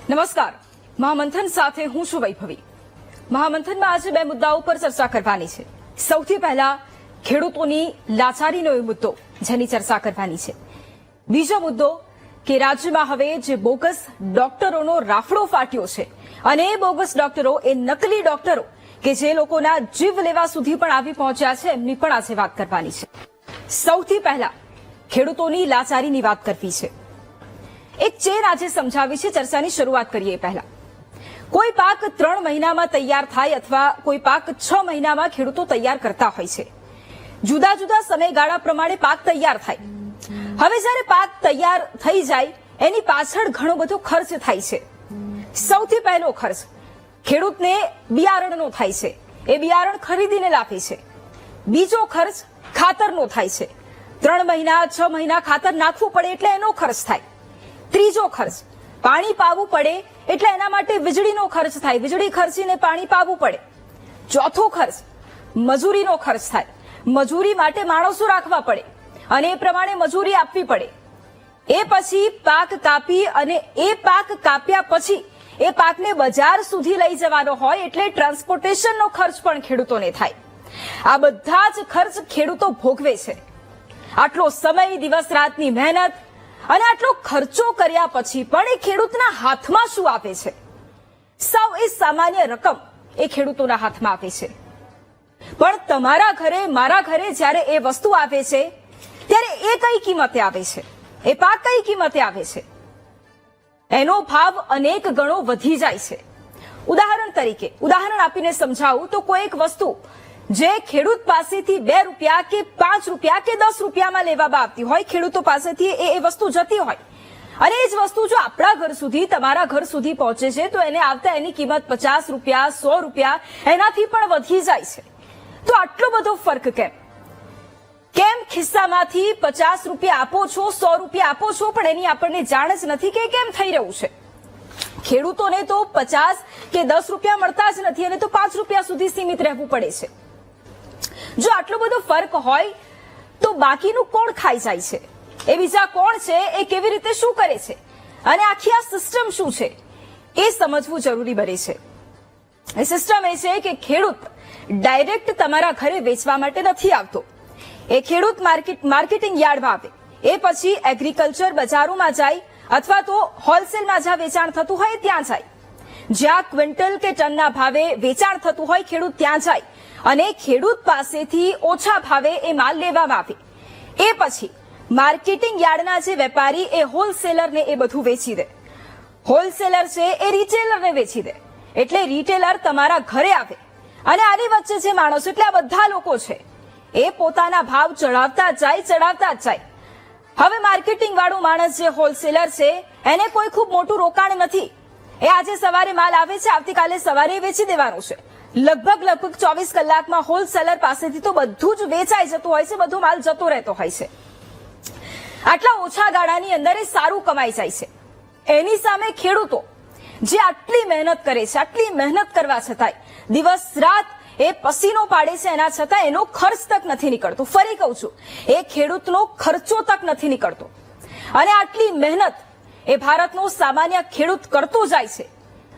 નમસ્કાર, મહામંથન સાથે હું છું વૈભવી। મહામંથનમાં આજે બે મુદ્દાઓ પર ચર્ચા કરવાની છે। સૌથી પહેલા ખેડૂતોની લાચારીનો એ મુદ્દો જેની ચર્ચા કરવાની છે। બીજો મુદ્દો કે રાજ્યમાં હવે જે બોગસ ડોક્ટરોનો રાફડો ફાટ્યો છે અને એ બોગસ ડોક્ટરો, એ નકલી ડોક્ટરો કે જે લોકોના જીવ લેવા સુધી પણ આવી પહોંચ્યા છે, એમની પણ આજે વાત કરવાની છે। સૌથી પહેલા ખેડૂતોની લાચારીની વાત કરવી છે। એક ચેન આજે સમજાવી છે। ચર્ચાની શરૂઆત કરીએ પહેલા, કોઈ પાક 3 મહિનામાં તૈયાર થાય અથવા કોઈ પાક 6 મહિનામાં ખેડૂતો તૈયાર કરતા હોય છે। જુદા જુદા સમયગાળા પ્રમાણે પાક તૈયાર થાય। હવે જ્યારે પાક તૈયાર થઈ જાય એની પાછળ ઘણો બધો ખર્ચ થાય છે। સૌથી પહેલો ખર્ચ ખેડૂતને બિયારણનો થાય છે, એ બિયારણ ખરીદીને લાવે છે। બીજો ખર્ચ ખાતરનો થાય છે, 3 મહિના 6 મહિના ખાતર નાખવું પડે એટલે એનો ખર્ચ થાય। ત્રીજો ખર્ચ પાણી પાવું પડે એટલે એના માટે વીજળીનો ખર્ચ થાય, વીજળી ખર્ચીને પાણી પાવું પડે। ચોથો ખર્ચ મજૂરીનો ખર્ચ થાય, મજૂરી માટે માણસો રાખવા પડે અને એ પ્રમાણે મજૂરી આપવી પડે। એ પછી પાક કાપી અને એ પાક કાપ્યા પછી એ પાકને બજાર સુધી લઈ જવાનો હોય એટલે ટ્રાન્સપોર્ટેશનનો ખર્ચ પણ ખેડૂતોને થાય। આ બધા જ ખર્ચ ખેડૂતો ભોગવે છે। આટલો સમય, દિવસ રાતની મહેનત અને આટલો ખર્ચો કર્યા પછી પણ એ ખેડૂતના હાથમાં શું આપે છે? સાવ એ સામાન્ય રકમ એ ખેડૂતોના હાથમાં આપે છે। પણ તમારા ઘરે, મારા ઘરે જ્યારે એ વસ્તુ આવે છે ત્યારે એ કઈ કિંમતે આવે છે? એ પાક કઈ કિંમતે આવે છે? એનો ભાવ અનેક ગણો વધી જાય છે। ઉદાહરણ આપીને સમજાવું તો કોઈ એક વસ્તુ જે ખેડૂત પાસેથી 2 રૂપિયા કે 5 રૂપિયા કે 10 રૂપિયામાં લેવામાં આવતી હોય, ખેડૂતો પાસેથી એ વસ્તુ જતી હોય અને એ જ વસ્તુ જો આપણા ઘર સુધી, તમારા ઘર સુધી પહોંચે છે તો એને આવતા એની કિંમત 50 રૂપિયા, 100 રૂપિયા એનાથી પણ વધી જાય છે। તો આટલો બધો ફરક કેમ? કેમ ખિસ્સામાંથી 50 રૂપિયા આપો છો, 100 રૂપિયા આપો છો, પણ એની આપણને જાણ જ નથી કે કેમ થઈ રહ્યું છે? ખેડૂતોને તો 50 કે 10 રૂપિયા મળતા જ નથી અને તો 5 રૂપિયા સુધી સીમિત રહેવું પડે છે। જો આટલો બધો ફરક હોય તો બાકીનું કોણ ખાઈ જાય છે? એ બીજા કોણ છે? એ કેવી રીતે શું કરે છે? અને આખી આ સિસ્ટમ શું છે એ સમજવું જરૂરી બને છે। એ સિસ્ટમ એ છે કે ખેડૂત ડાયરેક્ટ તમારા ઘરે વેચવા માટે નથી આવતો। એ ખેડૂત માર્કેટિંગ યાર્ડમાં આવે, એ પછી એગ્રીકલ્ચર બજારોમાં જાય અથવા તો હોલસેલમાં જ્યાં વેચાણ થતું હોય ત્યાં જાય। જ્યાં ક્વિન્ટલ કે ટનના ભાવે વેચાણ થતું હોય ખેડૂત ત્યાં જાય અને ખેડૂત પાસેથી ઓછા ભાવે એ માલ લેવામાં આવે। એ પછી માર્કેટિંગ યાર્ડના જે વેપારી, એ હોલસેલરને એ બધું વેચી દે। હોલસેલર છે એ રિટેલરને વેચી દે, એટલે રિટેલર તમારા ઘરે આવે અને આની વચ્ચે જે માણસો, એટલે આ બધા લોકો છે એ પોતાના ભાવ ચડાવતા જ જાય। હવે માર્કેટિંગ વાળો માણસ જે હોલસેલર છે એને કોઈ ખૂબ મોટું રોકાણ નથી। એ આજે સવારે માલ આવે છે, આવતીકાલે સવારે વેચી દેવાનો છે। લગભગ 24 કલાકમાં હોલસેલર પાસેથી તો બધું જ વેચાઈ જતું હોય છે, બધો માલ જતો રહેતો હોય છે। આટલા ઓછા ગાળાની અંદર એ સારું કમાઈ જાય છે। એની સામે ખેડૂતો જે આટલી મહેનત કરે છે, આટલી મહેનત કરવા છતાંય દિવસ રાત એ પસીનો પાડે છે, એના છતાં એનો ખર્ચ તક નથી નીકળતો। ફરી કહું છું, એ ખેડૂતનો ખર્ચો તક નથી નીકળતો અને આટલી મહેનત એ ભારતનો સામાન્ય ખેડૂત કરતો જાય છે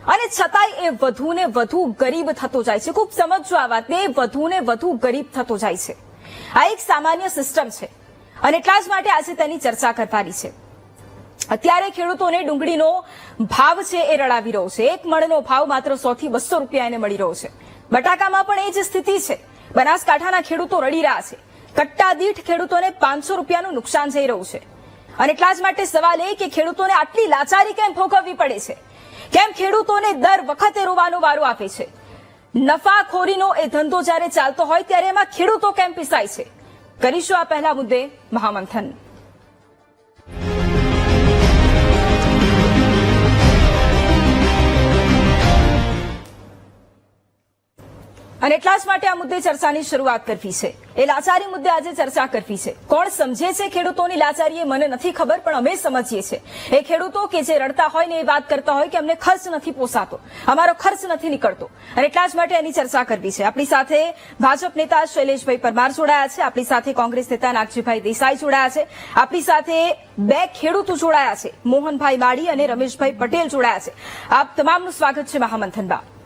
અને છતાંય એ વધુ ને વધુ ગરીબ થતો જાય છે। ખૂબ સમજજો આ વાતને, એ વધુ ને વધુ ગરીબ થતો જાય છે। આ એક સામાન્ય સિસ્ટમ છે અને એટલા જ માટે આજે તેની ચર્ચા કરવાની છે। અત્યારે ખેડૂતોને ડુંગળીનો ભાવ છે એ રડાવી રહ્યો છે। એક મણનો ભાવ માત્ર 100 થી 200 રૂપિયા એને મળી રહ્યો છે। બટાકામાં પણ એ જ સ્થિતિ છે। બનાસકાંઠાના ખેડૂતો રડી રહ્યા છે। કટ્ટા દીઠ ખેડૂતોને 500 રૂપિયાનું નુકસાન જઈ રહ્યું છે અને એટલા જ માટે સવાલ એ કે ખેડૂતોને આટલી લાચારી કેમ ભોગવવી પડે છે? કેમ ખેડૂતોને દર વખતે રોવાનો વારો આપે છે? નફાખોરીનો એ ધંધો જ્યારે ચાલતો હોય ત્યારે એમાં ખેડૂતો કેમ પીસાય છે? કરીશું આ પહેલા મુદ્દે મહામંથન। અને એટલા જ માટે આ મુદ્દે ચર્ચાની શરૂઆત કરવી છે. એ લાચારી મુદ્દે આજે ચર્ચા કરવી છે. કોણ સમજે છે ખેડૂતોની લાચારી એ મને નથી ખબર, પણ અમે સમજીએ છીએ. એ ખેડૂતો કે જે રડતા હોય ને એ વાત કરતા હોય કે અમને ખર્ચ નથી પોસાતો, અમારો ખર્ચ નથી નીકળતો, અને એટલા જ માટે એની ચર્ચા કરવી છે. આપણી સાથે ભાજપ નેતા શૈલેષભાઈ પરમાર જોડાયા છે, આપણી સાથે કોંગ્રેસ નેતા નાગજીભાઈ દેસાઈ જોડાયા છે, આપણી સાથે બે ખેડૂતો જોડાયા છે, મોહનભાઈ માળી અને રમેશભાઈ પટેલ જોડાયા છે. આપ તમામનું સ્વાગત છે મહામંથનમાં.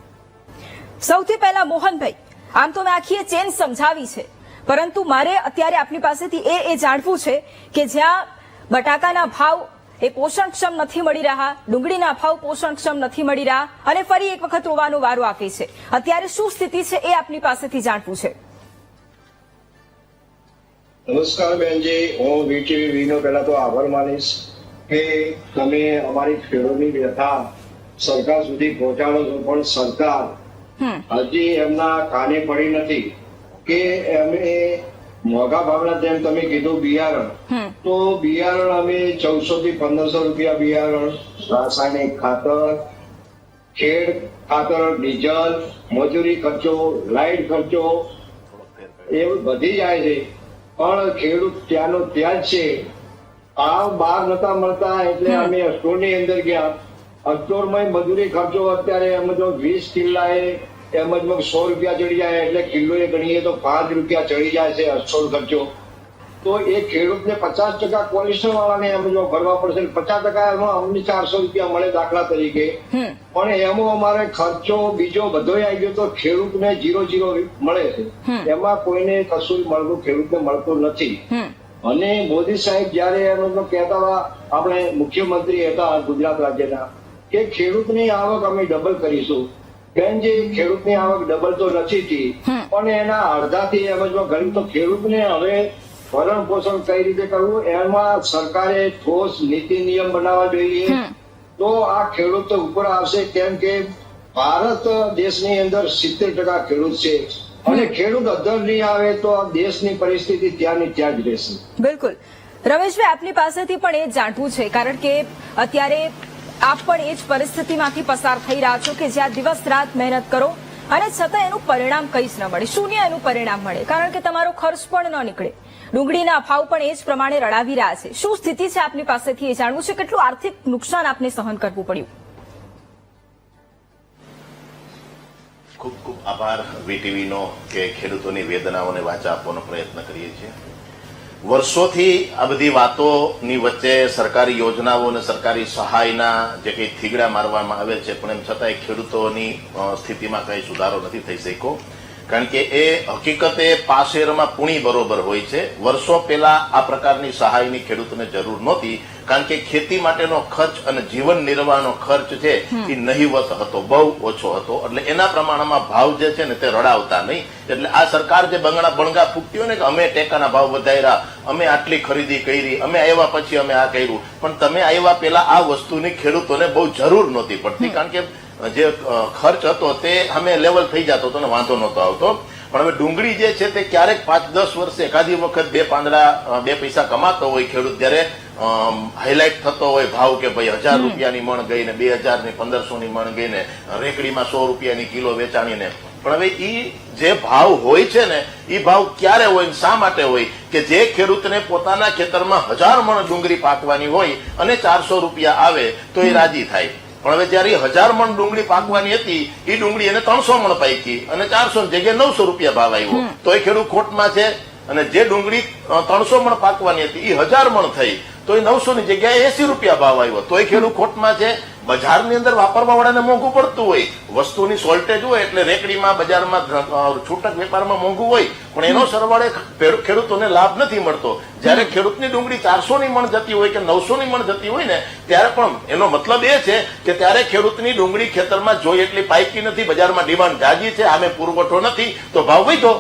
સૌથી પહેલા મોહનભાઈ, આમ તો મેં આખી ચેન સમજાવી છે, પરંતુ મારે અત્યારે આપની પાસેથી એ જાણવું છે કે જ્યાં બટાકાના ભાવ એ પોષણક્ષમ નથી મળી રહ્યા, ડુંગળીના ભાવ પોષણક્ષમ નથી મળી રહ્યા, અને ફરી એક વખત રોવાનો વારો આપે છે, અત્યારે શું સ્થિતિ છે એ આપની પાસેથી જાણવું છે. નમસ્કાર બેનજી, હું વીટીવી નો પહેલા તો આભાર માનીશ કે તમે અમારી ખેડૂતની વ્યથા સરકાર સુધી પહોંચાડો છો, પણ સરકાર હજી એમના કાને પડી નથી કે અમે મોંઘા ભાવના, જેમ તમે કીધું બિયારણ, તો બિયારણ અમે 1400 થી 1500 રૂપિયા બિયારણ, રાસાયણિક ખાતર, ખેડ ખાતર, ડીઝલ, મજૂરી ખર્ચો, લાઇટ ખર્ચો એ વધી જાય છે, પણ ખેડૂત ત્યાંનો ત્યાં જ છે. આ બહાર નતા મળતા એટલે અમે સ્ટોરની અંદર ગયા. સ્ટોરમાં મજૂરી ખર્ચો અત્યારે એમ જો 20 કિલ્લાએ એમ જ 100 રૂપિયા ચડી જાય, એટલે કિલોએ ગણીએ તો 5 રૂપિયા ચડી જાય છે સ્ટોર ખર્ચો. તો એ ખેડૂતને 50% કોલિસ્ટર વાળાને એમ જો ભરવા પડશે, 50% એમાં અમને 400 રૂપિયા મળે દાખલા તરીકે, પણ એમાં અમારે ખર્ચો બીજો બધો આવી ગયો તો ખેડૂતને 0 મળે છે. એમાં કોઈને કશું મળતું ખેડૂતને મળતું નથી. અને મોદી સાહેબ જયારે એમ કહેતા હતા, આપણે મુખ્યમંત્રી હતા ગુજરાત રાજ્યના, કે ખેડૂતની આવક અમે ડબલ કરીશું. બેનજી, ખેડૂતની આવક ડબલ તો નથી થઈ, પણ એના અડધાથી એમ જ ગરીબ તો ખેડૂતને હવે ભરણ પોષણ કઈ રીતે કરવું, એમાં સરકારે ઠોસ નીતિ નિયમ બનાવવા જોઈએ, તો આ ખેડૂત ઉપર આવશે. કેમ કે ભારત દેશની અંદર 70% ખેડૂત છે, અને ખેડૂત અધર નહીં આવે તો દેશની પરિસ્થિતિ ત્યાંની ત્યાં જ રહેશે. બિલકુલ. રમેશભાઈ, આપની પાસેથી પણ એ જ જાણવું છે, કારણ કે અત્યારે આપ પણ એ જ પરિસ્થિતિમાંથી પસાર થઈ રહ્યા છો કે જ્યાં દિવસ રાત મહેનત કરો અને છતાં એનું પરિણામ કંઈ જ ન મળે, શૂન્ય એનું પરિણામ મળે, કારણ કે તમારો ખર્ચ પણ ન નીકળે. ડુંગળીના ભાવ પણ એ જ પ્રમાણે રડાવી રહ્યા છે. શું સ્થિતિ છે આપની પાસેથી એ જાણવું છે, કેટલું આર્થિક નુકસાન આપને સહન કરવું પડ્યું? ખૂબ ખૂબ આભાર વીટીવી નો કે ખેડૂતોની વેદનાઓને વાચા આપવાનો પ્રયત્ન કરીએ છીએ. વર્ષોથી આ બધી વાતોની વચ્ચે સરકારી યોજનાઓ અને સરકારી સહાયના જે કંઈ થીગડા મારવામાં આવે છે, પણ એમ છતાંય ખેડૂતોની સ્થિતિમાં કંઈ સુધારો નથી થઈ શક્યો. કારણ કે એ હકીકતે પાશેરમાં પૂણી બરોબર હોય છે. વર્ષો પહેલા આ પ્રકારની સહાયની ખેડૂતોને જરૂર નહોતી, કારણ કે ખેતી માટેનો ખર્ચ અને જીવન નિર્વાહનો ખર્ચ છે એ નહિવત હતો, બહુ ઓછો હતો, એટલે એના પ્રમાણમાં ભાવ જે છે ને તે રડાવતા નહીં. એટલે આ સરકાર જે બણગા ફૂંકતી હોય ને કે અમે ટેકાના ભાવ વધાર્યા, અમે આટલી ખરીદી કરી, અમે આવ્યા પછી અમે આ કર્યું, પણ તમે આવ્યા પહેલા આ વસ્તુની ખેડૂતોને બહુ જરૂર નહોતી પડતી, કારણ કે જે ખર્ચ હતો તે અમે લેવલ થઈ જતો હતો ને વાંધો નહોતો આવતો. પણ હવે ડુંગળી જે છે તે ક્યારેક 5-10 વર્ષે એકાદી વખત 2 પાંદડા 2 પૈસા કમાતો હોય ખેડૂત, જયારે હાઇલાઇટ થતો હોય ભાવ કે ભાઈ 1000 રૂપિયાની મણ ગઈ ને 2000 ની 1500 ની મણ ગઈ ને રેકડીમાં 100 રૂપિયાની કિલો વેચાણી ને. પણ હવે ઈ જે ભાવ હોય છે ને એ ભાવ ક્યારે હોય, શા માટે હોય કે જે ખેડૂતને પોતાના ખેતરમાં 1000 મણ ડુંગળી પાકવાની હોય અને 400 રૂપિયા આવે તો એ રાજી થાય. પણ હવે જયારે 1000 મણ ડુંગળી પાકવાની હતી એ ડુંગળી એને 300 મણ પાકી અને 400 ની જગ્યાએ 900 રૂપિયા ભાવ આવ્યો, તો એ ખેડૂત ખોટમાં છે. અને જે ડુંગળી 300 મણ પાકવાની હતી એ 1000 મણ થઈ તો એ 900 ની જગ્યાએ 80 રૂપિયા ભાવ આવ્યો, તો એ ખેડૂત ખોટમાં છે. બજારની અંદર વાપરવા વાળાને મોંઘું પડતું હોય, વસ્તુની શોર્ટેજ હોય એટલે રેકડીમાં બજારમાં છૂટક વેપારમાં મોંઘું હોય, પણ એનો સરવાળે ખેડૂતોને લાભ નથી મળતો. જયારે ખેડૂતની ડુંગળી 400 ની મણ જતી હોય કે 900 ની મણ જતી હોય ને ત્યારે પણ એનો મતલબ એ છે કે ત્યારે ખેડૂતની ડુંગળી ખેતરમાં જોઈ એટલી પાકી નથી, બજારમાં ડિમાન્ડ જાજી છે, આમે પુરવઠો નથી, તો ભાવ વધ્યો.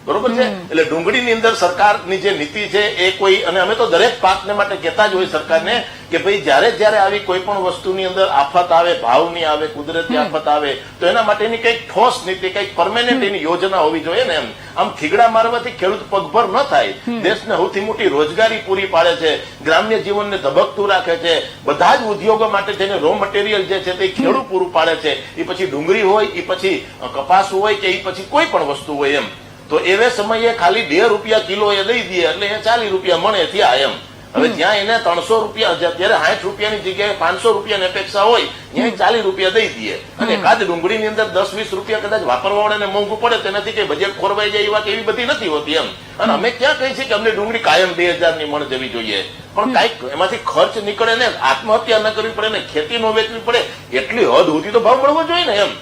બરોબર છે. એટલે ડુંગળીની અંદર સરકારની જે નીતિ છે એ કોઈ, અને અમે તો દરેક પાકને માટે કહેતા જ હોય સરકારને કે ભાઈ જ્યારે આવી કોઈ પણ વસ્તુની અંદર આફત આવે, ભાવની આવે, કુદરતી આફત આવે, તો એના માટેની કંઈક ઠોસ નીતિ, કંઈક પરમેનન્ટ એની યોજના હોવી જોઈએ ને. એમ આમ થીગડા મારવાથી ખેડૂત પગભર ન થાય. દેશને સૌથી મોટી રોજગારી પૂરી પાડે છે, ગ્રામ્ય જીવનને ધબકતું રાખે છે, બધા જ ઉદ્યોગો માટે જેને રો મટીરિયલ જે છે તે ખેડૂત પૂરું પાડે છે. એ પછી ડુંગળી હોય, એ પછી કપાસ હોય, કે એ પછી કોઈ પણ વસ્તુ હોય. એમ તો એવે સમયે ખાલી 2 રૂપિયા કિલો એ દઈ દે એટલે એ 40 રૂપિયા મણે થયા. એમ હવે ત્યાં એને 300 રૂપિયા, અત્યારે 60 રૂપિયાની જગ્યાએ 500 રૂપિયાની અપેક્ષા હોય, ત્યાં 40 રૂપિયા દઈ દે. અને એકાદ ડુંગળીની અંદર 10-20 રૂપિયા કદાચ વાપરવા વાળાને મોંઘું પડે, તેનાથી કઈ બજેટ ખોરવાઈ જાય એ વાત એવી બધી નથી હોતી. એમ અને અમે ક્યાં કહીએ છીએ કે અમને ડુંગળી કાયમ 2000 ની મણ જવી જોઈએ, પણ કઈક એમાંથી ખર્ચ નીકળે ને, આત્મહત્યા ન કરવી પડે ને, ખેતી ન વેચવી પડે, એટલી હદ સુધી તો ભાવ મળવો જોઈએ ને. એમ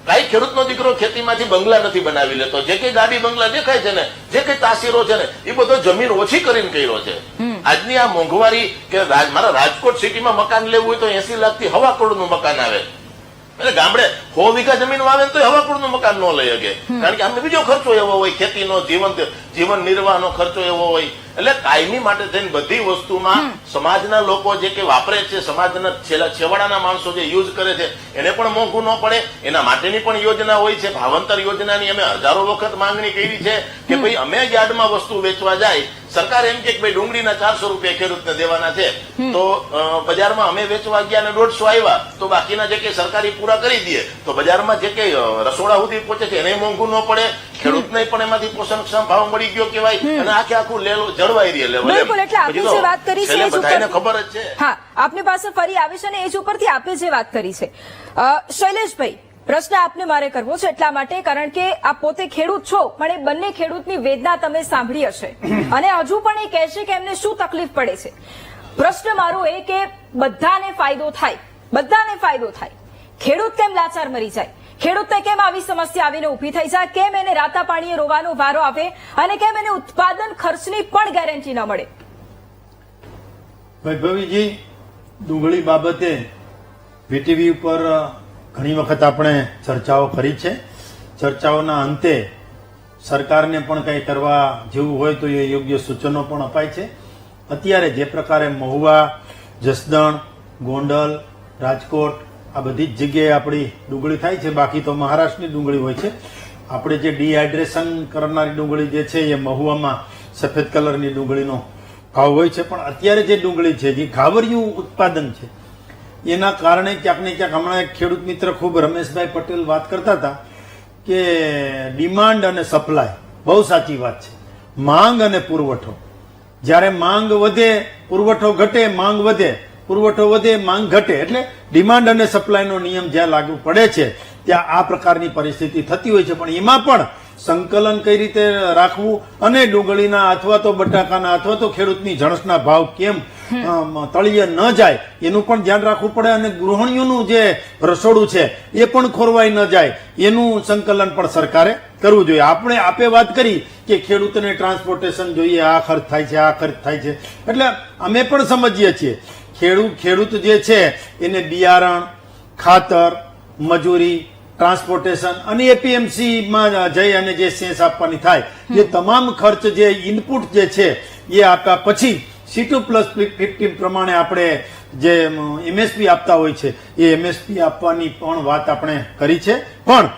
કઈ ખેડૂતનો દીકરો ખેતીમાંથી બંગલા નથી બનાવી લેતો. જે કઈ ગાડી બંગલા દેખાય છે ને, જે કઈ તાસીરો છે ને, એ બધો જમીન ઓછી કરીને કર્યો છે. આજની આ મોંઘવારી કે મારા રાજકોટ સિટીમાં મકાન લેવું હોય તો 80 લાખ થી 1.25 કરોડનું મકાન આવે. એટલે ગામડે 100 વીઘા જમીન આવે તો 1.25 કરોડનું મકાન ન લઈ શકે, કારણ કે આમને બીજો ખર્ચો એવો હોય, ખેતીનો, જીવન નિર્વાહનો ખર્ચો એવો હોય. એટલે કાયમી માટે થઈને બધી વસ્તુમાં સમાજના લોકો જે કે વાપરે છે, સમાજના છેવાડાના માણસો જે યુઝ કરે છે, એને પણ મોંઘું ન પડે એના માટેની પણ યોજના હોય છે. ભાવાંતર યોજનાની અમે હજારો વખત માંગણી કરી છે કે ભાઈ અમે યાર્ડમાં વસ્તુ વેચવા જાય, સરકાર એમ કે ભાઈ ડુંગળીના 400 રૂપિયા ખેડૂતને દેવાના છે, તો બજારમાં અમે વેચવા ગયા અને 150 આવ્યા, તો બાકીના જે કે સરકારી પૂરા કરી દઈએ તો બજારમાં જે કે રસોડા સુધી પહોંચે છે એને મોંઘું ન પડે, ખેડૂતને પણ એમાંથી પોષણક્ષમ ભાવ મળી ગયો કહેવાય, અને આખું જળવાઈ રહે લેવલ. બિલકુલ, એટલે આપે જે વાત કરી છે બધાને ખબર જ છે. હા, આપની પાસે ફરી આવીશ અને એ જ ઉપરથી આપે જે વાત કરી છે. શૈલેષભાઈ, પ્રશ્ન આપને મારે કરવો છે એટલા માટે કારણ કે આપ પોતે ખેડૂત છો, પણ એ બંને ખેડૂતની વેદના તમે સાંભળી હશે અને હજુ પણ એ કહે છે કે એમને શું તકલીફ પડે છે. પ્રશ્ન મારો એ કે બધાને ફાયદો થાય, બધાને ફાયદો થાય, ખેડૂત કેમ લાચાર મરી જાય, ખેડૂતને કેમ આવી સમસ્યા આવીને ઉભી થઈ જાય, કેમ એને રાતા પાણીએ રોવાનો વારો આવે અને કેમ એને ઉત્પાદન ખર્ચની પણ ગેરંટી ન મળે? વૈભવીજી, ડુંગળી બાબતે વીટીવી ઉપર ઘણી વખત આપણે ચર્ચાઓ કરી છે. ચર્ચાઓના અંતે સરકારને પણ કંઈ કરવા જેવું હોય તો એ યોગ્ય સૂચનો પણ અપાય છે. અત્યારે જે પ્રકારે મહુવા, જસદણ, ગોંડલ, રાજકોટ આ બધી જ જગ્યાએ આપણી ડુંગળી થાય છે. બાકી તો મહારાષ્ટ્રની ડુંગળી હોય છે. આપણે જે ડિહાઇડ્રેશન કરનારી ડુંગળી જે છે એ મહુવામાં સફેદ કલરની ડુંગળીનો ભાવ હોય છે. પણ અત્યારે જે ડુંગળી છે જે ઘાવરિયું ઉત્પાદન છે એના કારણે ક્યાંક ને ક્યાંક હમણાં એક ખેડૂત મિત્ર ખૂબ રમેશભાઈ પટેલ વાત કરતા હતા કે ડિમાન્ડ અને સપ્લાય, બહુ સાચી વાત છે. માંગ અને પુરવઠો, જ્યારે માંગ વધે પુરવઠો ઘટે, માંગ વધે પુરવઠો વધે, માંગ ઘટે, એટલે ડિમાન્ડ અને સપ્લાયનો નિયમ જ્યાં લાગુ પડે છે ત્યાં આ પ્રકારની પરિસ્થિતિ થતી હોય છે. પણ એમાં પણ સંકલન કઈ રીતે રાખવું અને ડુંગળીના અથવા તો બટાકાના અથવા તો ખેડૂતની જણસના ભાવ કેમ તળિયે ન જાય એનું પણ ધ્યાન રાખવું પડે, અને ગૃહિણીઓનું જે રસોડું છે એ પણ ખોરવાઈ ન જાય એનું સંકલન પણ સરકારે કરવું જોઈએ. આપે વાત કરી કે ખેડૂતને ટ્રાન્સપોર્ટેશન જોઈએ, આ ખર્ચ થાય છે, આ ખર્ચ થાય છે, એટલે અમે પણ સમજીએ છીએ ખેડૂત જે છે એને બિયારણ, ખાતર, મજૂરી, ટ્રાન્સપોર્ટેશન અને એપીએમસી માં જઈ અને જે સેસ આપવાની થાય એ તમામ ખર્ચ જે ઇનપુટ જે છે એ આપ્યા પછી C2+15 પ્રમાણે આપણે જે એમએસપી આપતા હોય છે એ એમએસપી આપવાની પણ વાત આપણે કરી છે. પણ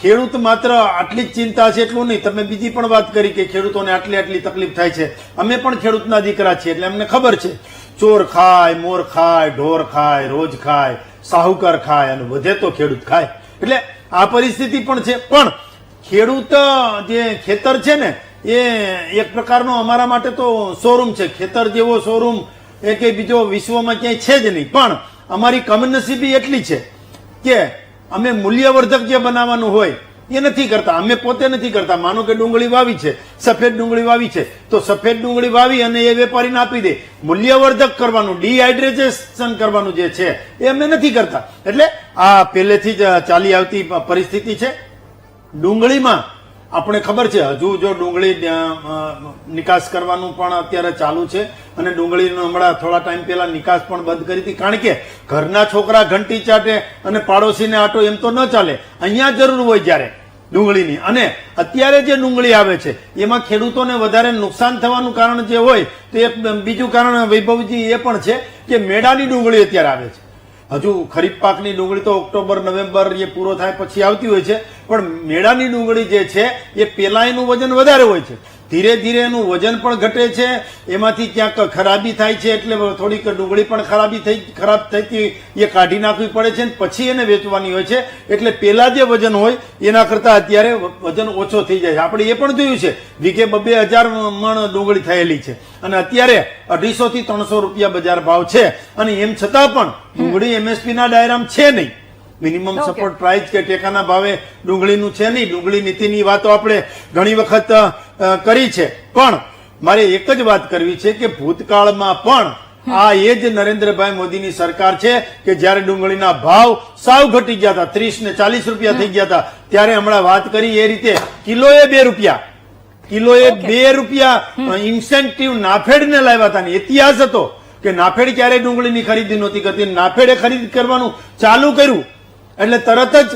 ખેડૂત માત્ર આટલી જ ચિંતા છે એટલું નહીં, તમે બીજી પણ વાત કરી કે ખેડૂતોને આટલી તકલીફ થાય છે. અમે પણ ખેડૂતના દીકરા છીએ એટલે અમને ખબર છે, ચોર ખાય, મોર ખાય, ઢોર ખાય, રોજ ખાય, સાહુકાર ખાય અને વધે તો ખેડૂત ખાય. એટલે આ પરિસ્થિતિ પણ છે. પણ ખેડૂત જે ખેતર છે ને એ એક પ્રકારનો અમારા માટે તો શોરૂમ છે. ખેતર જેવો શોરૂમ એ કે બીજો વિશ્વમાં ક્યાંય છે જ નહીં. પણ અમારી કમનસીબી એટલી છે કે અમે મૂલ્યવર્ધક જે બનાવવાનું હોય એ નથી કરતા, અમે પોતે નથી કરતા. માનો કે ડુંગળી વાવી છે, સફેદ ડુંગળી વાવી છે, તો સફેદ ડુંગળી વાવી અને એ વેપારીને આપી દે. મૂલ્યવર્ધક કરવાનું, ડિહાઇડ્રેશન કરવાનું જે છે એ અમે નથી કરતા. એટલે આ પહેલેથી જ ચાલી આવતી પરિસ્થિતિ છે. ડુંગળીમાં આપણે ખબર છે હજુ જો ડુંગળી નિકાસ કરવાનું પણ અત્યારે ચાલુ છે અને ડુંગળીનો હમણાં થોડા ટાઈમ પહેલા નિકાસ પણ બંધ કરી હતી, કારણ કે ઘરના છોકરા ઘંટી ચાટે અને પાડોશીને આટો એમ તો ન ચાલે. અહીંયા જરૂર હોય જ્યારે ડુંગળીની. અને અત્યારે જે ડુંગળી આવે છે એમાં ખેડૂતોને વધારે નુકસાન થવાનું કારણ જે હોય તો એ બીજું કારણ વૈભવજી એ પણ છે કે મેડાની ડુંગળી અત્યારે આવે છે. હજુ ખરીફ પાકની ડુંગળી તો ઓક્ટોબર નવેમ્બર એ પૂરો થાય પછી આવતી હોય છે, પણ મેડાની ડુંગળી જે છે એ પેલા એનું વજન વધારે હોય છે, ધીરે ધીરે એનું વજન પણ ઘટે છે, એમાંથી ક્યાંક ખરાબી થાય છે, એટલે થોડીક ડુંગળી પણ ખરાબ થતી એ કાઢી નાખવી પડે છે, પછી એને વેચવાની હોય છે. એટલે પેલા જે વજન હોય એના કરતા અત્યારે વજન ઓછો થઈ જાય છે. આપણે એ પણ જોયું છે વીઘે 2,000 મણ ડુંગળી થયેલી છે અને અત્યારે 250 થી 300 રૂપિયા બજાર ભાવ છે. અને એમ છતાં પણ ડુંગળી MSP ના દાયરામાં છે નહીં. મિનિમમ સપોર્ટ પ્રાઇસ કે ટેકાના ભાવે ડુંગળીનું છે નહીં. ડુંગળી નીતિની વાતો આપણે ઘણી વખત કરી છે, પણ મારે એક જ વાત કરવી છે કે ભૂતકાળમાં પણ આ એ જ નરેન્દ્રભાઈ મોદીની સરકાર છે કે જ્યારે ડુંગળીના ભાવ સાવ ઘટી ગયા હતા, 30 ને 40 રૂપિયા થઈ ગયા હતા, ત્યારે હમણાં વાત કરી એ રીતે કિલોએ 2 રૂપિયા, કિલોએ 2 રૂપિયા ઇન્સેન્ટિવ નાફેડને લાવ્યા હતા. ઇતિહાસ હતો કે નાફેડ ક્યારે ડુંગળીની ખરીદી નહોતી કરતી, નાફેડે ખરીદ કરવાનું ચાલુ કર્યું એટલે તરત જ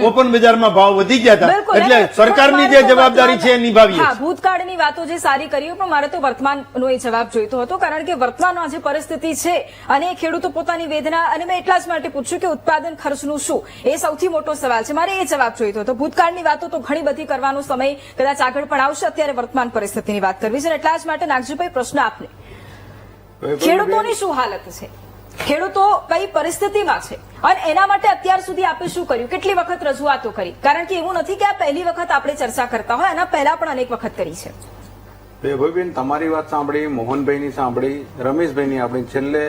ઓપન બજારમાં ભાવ વધી ગયા હતા. એટલે સરકારની જે જવાબદારી છે એ નિભાવીએ. હા, ભૂતકાળની વાતો જે સારી કરી, પણ મારે તો વર્તમાનનો એ જવાબ જોઈતો હતો, કારણ કે વર્તમાનમાં જે પરિસ્થિતિ છે અને ખેડૂતો પોતાની વેદના, અને મેં એટલા જ માટે પૂછ્યું કે ઉત્પાદન ખર્ચનું શું, એ સૌથી મોટો સવાલ છે. મારે એ જવાબ જોઈતો હતો. ભૂતકાળની વાતો તો ઘણી બધી કરવાનો સમય કદાચ આગળ પણ આવશે, અત્યારે વર્તમાન પરિસ્થિતિની વાત કરવી છે. એટલા જ માટે નાગજીભાઈ, પ્રશ્ન આપને, ખેડૂતોની શું હાલત છે, ખેડૂતો કઈ પરિસ્થિતિમાં છે, અને એના માટે અત્યાર સુધી આપણે શું કર્યું, કેટલી વખત રજૂઆતો કરી? કારણ કે એવું નથી કે આ પહેલી વખત આપણે ચર્ચા કરતા હોય, એના પહેલા પણ અનેક વખત કરી છે. વૈભવબેન, તમારી વાત સાંભળી, મોહનભાઈની સાંભળી, રમેશભાઈની આપણી, છેલ્લે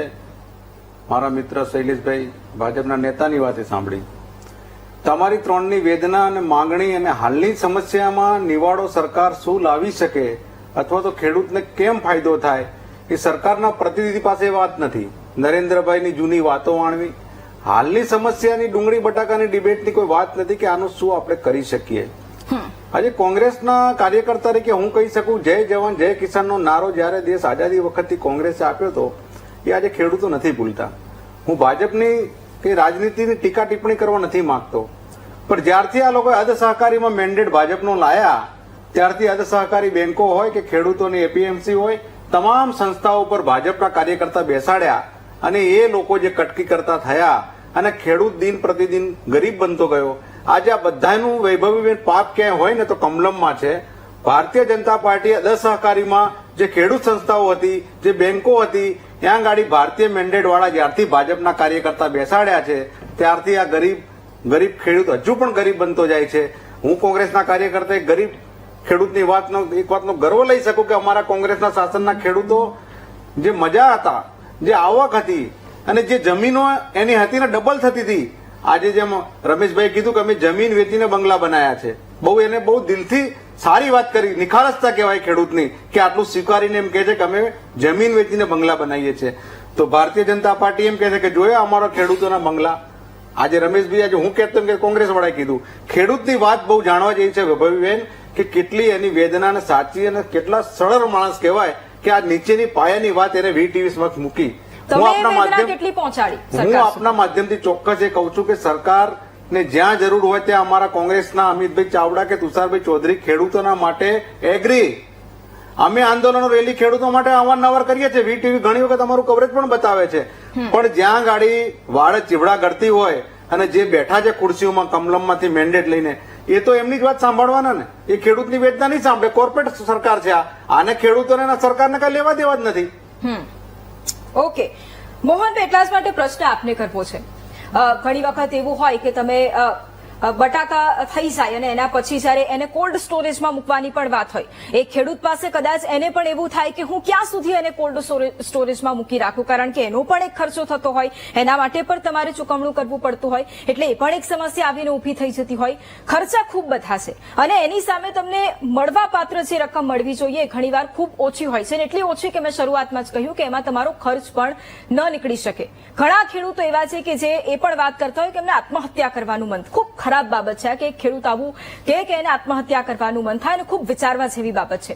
મારા મિત્ર શૈલેષભાઈ ભાજપના નેતાની વાત સાંભળી. તમારી ત્રણની વેદના અને માંગણી અને હાલની સમસ્યામાં નિવાડો સરકાર શું લાવી શકે અથવા તો ખેડૂતને કેમ ફાયદો થાય એ સરકારના પ્રતિનિધિ પાસે વાત નથી. નરેન્દ્રભાઈની જૂની વાતો વાણવી, હાલની સમસ્યાની ડુંગળી બટાકાની ડિબેટની કોઈ વાત નથી કે આનું શું આપણે કરી શકીએ. આજે કોંગ્રેસના કાર્યકર્તા તરીકે હું કહી શકું, જય જવાન જય કિસાનનો નારો જ્યારે દેશ આઝાદી વખતથી કોંગ્રેસે આપ્યો હતો એ આજે ખેડૂતો નથી ભૂલતા. હું ભાજપની કે રાજનીતિની ટીકા ટિપ્પણી કરવા નથી માંગતો, પણ જ્યારથી આ લોકોએ અર્ધ સહકારીમાં મેન્ડેટ ભાજપનો લાયા ત્યારથી અર્ધ સહકારી બેંકો હોય કે ખેડૂતોની એપીએમસી હોય, તમામ સંસ્થાઓ પર ભાજપના કાર્યકર્તા બેસાડ્યા અને એ લોકો જે કટકી કરતા થયા અને ખેડૂત દિન પ્રતિદિન ગરીબ બનતો ગયો. આજે આ બધાનું વૈભવીબેન પાપ ક્યાંય હોય ને તો કમલમમાં છે. ભારતીય જનતા પાર્ટીએ 10 સહકારીમાં જે ખેડૂત સંસ્થાઓ હતી, જે બેંકો હતી, ત્યાં ગાડી ભારતીય મેન્ડેટ વાળા જ્યારથી ભાજપના કાર્યકર્તા બેસાડ્યા છે ત્યારથી આ ગરીબ ખેડૂત હજુ પણ ગરીબ બનતો જાય છે. હું કોંગ્રેસના કાર્યકર્તા ગરીબ ખેડૂતની એક વાતનો ગર્વ લઈ શકું કે અમારા કોંગ્રેસના શાસનના ખેડૂતો જે મજા હતા, જે આવક હતી અને જે જમીનો એની હતી ને ડબલ થતી હતી. આજે જેમ રમેશભાઈ કીધું કે અમે જમીન વેચીને બંગલા બનાયા છે, એને બહુ દિલથી સારી વાત કરી, નિખાલસતા કહેવાય ખેડૂતની કે આટલું સ્વીકારીને એમ કહે છે કે અમે જમીન વેચીને બંગલા બનાવીએ છીએ. તો ભારતીય જનતા પાર્ટી એમ કહે છે કે જોયા અમારા ખેડૂતોના બંગલા. આજે રમેશભાઈ, આજે હું કહેતો કે કોંગ્રેસ વાળાએ કીધું, ખેડૂતની વાત બહુ જાણવા જેવી છે વૈભવીબેન કે કેટલી એની વેદના સાચી અને કેટલા સરળ માણસ કહેવાય કે આ નીચેની પાયાની વાત એને VTV સમક્ષ મૂકી. હું આપના માધ્યમથી ચોક્કસ એ કહું છું કે સરકારને જ્યાં જરૂર હોય ત્યાં અમારા કોંગ્રેસના અમિતભાઈ ચાવડા કે તુષારભાઈ ચૌધરી ખેડૂતોના માટે એગ્રી. અમે આંદોલનો રેલી ખેડૂતો માટે અવારનવાર કરીએ છીએ. VTV ઘણી વખત અમારું કવરેજ પણ બતાવે છે. પણ જ્યાં ગાડી વાળ ચીવડા કરતી હોય અને જે બેઠા છે ખુરશીઓમાં કમલમમાંથી મેન્ડેટ લઈને, એ તો એમની જ વાત સાંભળવાના ને, એ ખેડૂતની વેદના નહીં સાંભળે. કોર્પોરેટ સરકાર છે આને ખેડૂતોને સરકારને કઈ લેવા દેવા જ નથી. ઓકે મોહનભાઈ, એટલા જ માટે પ્રશ્ન આપને કરવો છે. ઘણી વખત એવું હોય કે તમે બટાકા થઈ જાય અને એના પછી જયારે એને કોલ્ડ સ્ટોરેજમાં મૂકવાની પણ વાત હોય, એ ખેડૂત પાસે કદાચ એને પણ એવું થાય કે હું ક્યાં સુધી એને કોલ્ડ સ્ટોરેજમાં મૂકી રાખું, કારણ કે એનો પણ એક ખર્ચો થતો હોય, એના માટે પણ તમારે ચૂકવણું કરવું પડતું હોય, એટલે એ પણ એક સમસ્યા આવીને ઉભી થઈ જતી હોય. ખર્ચા ખૂબ બધા છે અને એની સામે તમને મળવા પાત્ર જે રકમ મળવી જોઈએ ઘણીવાર ખૂબ ઓછી હોય છે, એટલી ઓછી કે મેં શરૂઆતમાં જ કહ્યું કે એમાં તમારો ખર્ચ પણ ન નીકળી શકે. ઘણા ખેડૂતો એવા છે કે જે એ પણ વાત કરતા હોય કે એમને આત્મહત્યા કરવાનું મન, ખૂબ ખરાબ બાબત છે કે ખેડૂત આવું કે એને આત્મહત્યા કરવાનું મન થાય, અને ખૂબ વિચારવા જેવી બાબત છે.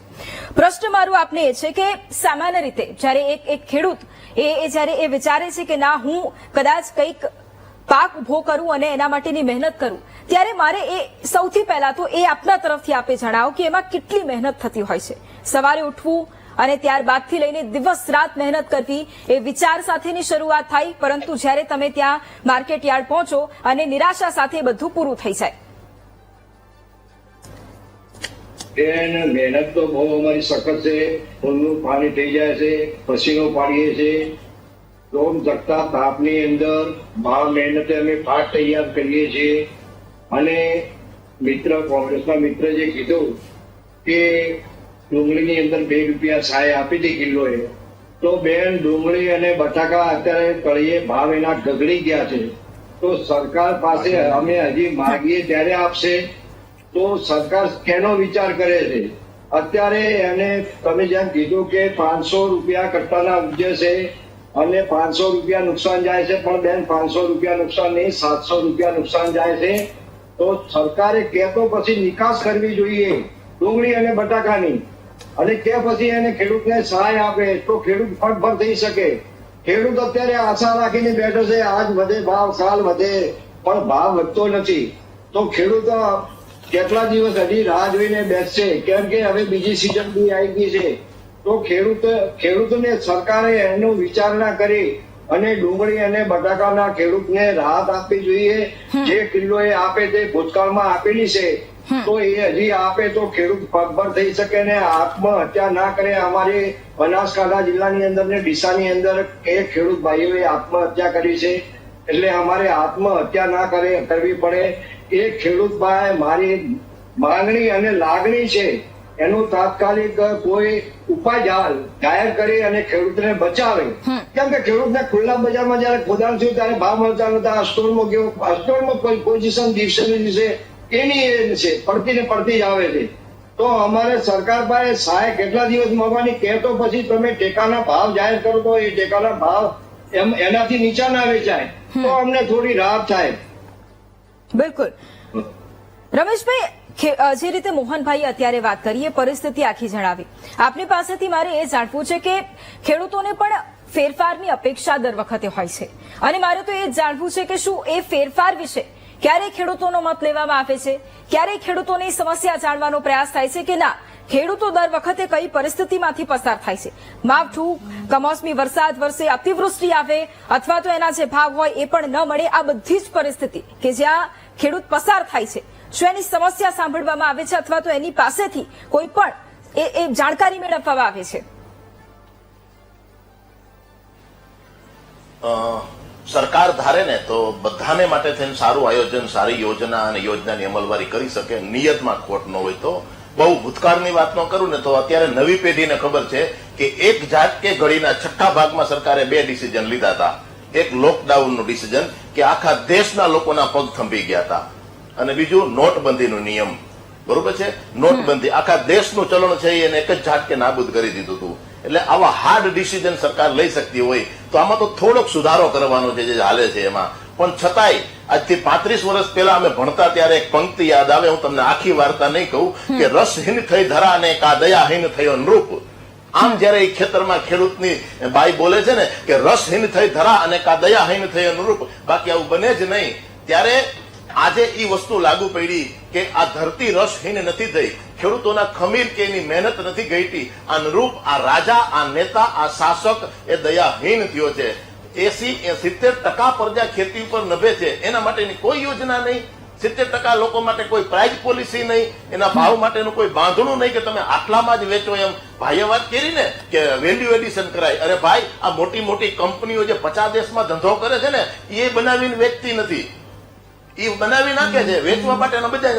પ્રશ્ન મારું આપને એ છે કે સામાન્ય રીતે જયારે એક ખેડૂત એ જયારે એ વિચારે છે કે ના હું કદાચ કંઈક પાક ઉભો કરું અને એના માટેની મહેનત કરું, ત્યારે મારે એ સૌથી પહેલા તો એ આપના તરફથી આપે જણાવો કે એમાં કેટલી મહેનત થતી હોય છે. સવારે ઉઠવું અને ત્યારબાદથી લઈને દિવસ રાત મહેનત કરવી એ વિચાર સાથેની શરૂઆત થાય, પરંતુ જ્યારે તમે ત્યાં માર્કેટ યાર્ડ પહોંચો અને નિરાશા સાથે બધું પૂરું થઈ જાય. બેન, મહેનત તો બહુ અમારી સખત છે. ખૂનનું પાણી થઈ જાય છે, પસીનો પાડીએ છીએ. રોમ જગતા તાપની અંદર બહાર મહેનતે અમે પાક તૈયાર કરીએ છીએ. અને કોંગ્રેસના મિત્ર જે કીધું કે ડુંગળીની અંદર 2 રૂપિયા સહાય આપી હતી કિલોએ, તો બેન ડુંગળી અને બટાકા અત્યારે તળિયે ભાવ એના ગગડી ગયા છે. તો સરકાર પાસે અમે હજી માગીએ ત્યારે આપશે, તો સરકાર કેનો વિચાર કરે છે? અત્યારે એને તમે જેમ કીધું કે 500 રૂપિયા કટ્ટાના ઉપજે છે અને 500 રૂપિયા નુકસાન જાય છે, પણ બેન 500 રૂપિયા નુકસાન નહીં, 700 રૂપિયા નુકસાન જાય છે. તો સરકારે કે તો પછી નિકાસ કરવી જોઈએ ડુંગળી અને બટાકાની, અને કે પછી એને ખેડૂતને સહાય આપે તો ખેડૂત પગભર થઈ શકે. ખેડૂત અત્યારે આશા રાખીને બેઠો છે, આજ વધે ભાવ, કાલ વધે, પણ ભાવ વધતો નથી. તો ખેડૂત કેટલા દિવસ હજી રાહ જોઈને બેસશે, કેમ કે હવે બીજી સિઝન બી આવી ગઈ છે. તો ખેડૂતોને સરકારે એનું વિચારણા કરી અને ડુંગળી અને બટાકાના ખેડૂતને રાહત આપવી જોઈએ. જે કિલ્લો એ આપે તે ભૂતકાળમાં આપેલી છે, તો એ હજી આપે તો ખેડૂત પગભર થઈ શકે ને આત્મહત્યા ના કરે. અમારી બનાસકાંઠા જિલ્લાની અંદર ને ડીસાની અંદર એક ખેડૂત ભાઈઓએ આત્મહત્યા કરી છે, એટલે અમારે આત્મહત્યા ના કરવી પડે. એ ખેડૂત ભાઈ મારી માંગણી અને લાગણી છે, એનું તાત્કાલિક કોઈ ઉપાય જાહેર કરી અને ખેડૂતને બચાવે. કેમ કે ખેડૂતને ખુલ્લા બજારમાં જયારે ખોદાણ થયું ત્યારે ભાવ મળતા નતા. સ્ટોરમાં ગયો, સ્ટોરમાં પોઝિશન દિવસે ને દિવસે એની છે, પડતી ને પડતી જ આવે છે. તો અમારે સરકાર પાસે સહાય કેટલા દિવસ મળવાની કે તો પછી તમે ટેકાના ભાવ જાહેર કરો, તો એ ટેકાના ભાવ એનાથી નીચા ના વેચાય તો અમને થોડી રાહત થાય. બિલકુલ રમેશભાઈ, જે રીતે મોહનભાઈએ અત્યારે વાત કરી એ પરિસ્થિતિ આખી જણાવી, આપની પાસેથી મારે એ જાણવું છે કે ખેડૂતોને પણ ફેરફારની અપેક્ષા દર વખતે હોય છે, અને મારે તો એ જાણવું છે કે શું એ ફેરફાર વિશે ક્યારેય ખેડૂતોનો મત લેવામાં આવે છે? ક્યારેય ખેડૂતોની સમસ્યા જાણવાનો પ્રયાસ થાય છે કે ના ખેડૂતો દર વખતે કઈ પરિસ્થિતિમાંથી પસાર થાય છે? માવઠું, કમોસમી વરસાદ વરસે, અતિવૃષ્ટિ આવે અથવા તો એના જે ભાવ હોય એ પણ ન મળે, આ બધી જ પરિસ્થિતિ કે જ્યાં ખેડૂત પસાર થાય છે, શું એની સમસ્યા સાંભળવામાં આવે છે અથવા તો એની પાસેથી કોઈ પણ એ જાણકારી મેળવવામાં આવે છે? સરકાર ધારે ને તો બધાને માટે થઈને સારું આયોજન, સારી યોજના અને યોજનાની અમલવારી કરી શકે. નિયતમાં ખોટ ન હોય તો. બહુ ભૂતકાળની વાત ન કરું ને તો અત્યારે નવી પેઢીને ખબર છે કે એક જાત કે ઘડીના 6 ભાગમાં સરકારે 2 ડિસિઝન લીધા હતા. એક લોકડાઉનનું ડિસિઝન કે આખા દેશના લોકોના પગ થંભી ગયા હતા, અને બીજું નોટબંધીનો નિયમ. બરોબર છે? નોટબંધી આખા દેશનું ચલણ છે એને એક જ ઝાટકે નાબૂદ કરી દીધું હતું. એટલે આવા હાર્ડ ડિસિઝન સરકાર લઈ શકતી હોય તો આમાં તો થોડોક સુધારો કરવાનો છે જે હાલે છે એમાં. પણ છતાંય આજથી 35 વર્ષ પહેલા અમે ભણતા ત્યારે એક પંક્તિ યાદ આવે, હું તમને આખી વાર્તા નહીં કહું, કે રસહીન થઈ ધરા ને કા દયાહીન થયો નૃપ. આમ જયારે એ ખેતરમાં ખેડૂતની બાઈ બોલે છે ને કે રસહીન થઈ ધરા અને કા દયાહીન થયો નૃપ, બાકી આવું બને જ નહીં, ત્યારે આજે એ વસ્તુ લાગુ પડી કે આ ધરતી રસહીન નથી થઈ, ખેડૂતોના ખમીર કે એની મહેનત નથી ગઈ. આ નૃપ, આ રાજા, આ નેતા, આ શાસક એ દયાહીન થયો છે. 70% પ્રજા ખેતી ઉપર નભે છે, એના માટેની કોઈ યોજના નહીં. 70% લોકો માટે કોઈ પ્રાઇઝ પોલિસી નહીં, એના ભાવ માટેનું કોઈ બાંધણું નહીં કે તમે આટલામાં જ વેચો. એમ ભાઈએ વાત કરી ને કે વેલ્યુ એડિશન કરાય. અરે ભાઈ, આ મોટી મોટી કંપનીઓ જે 50 દેશમાં ધંધો કરે છે ને એ બનાવીને વેચતી નથી, એ બનાવી નાખે છે વેચવા માટે.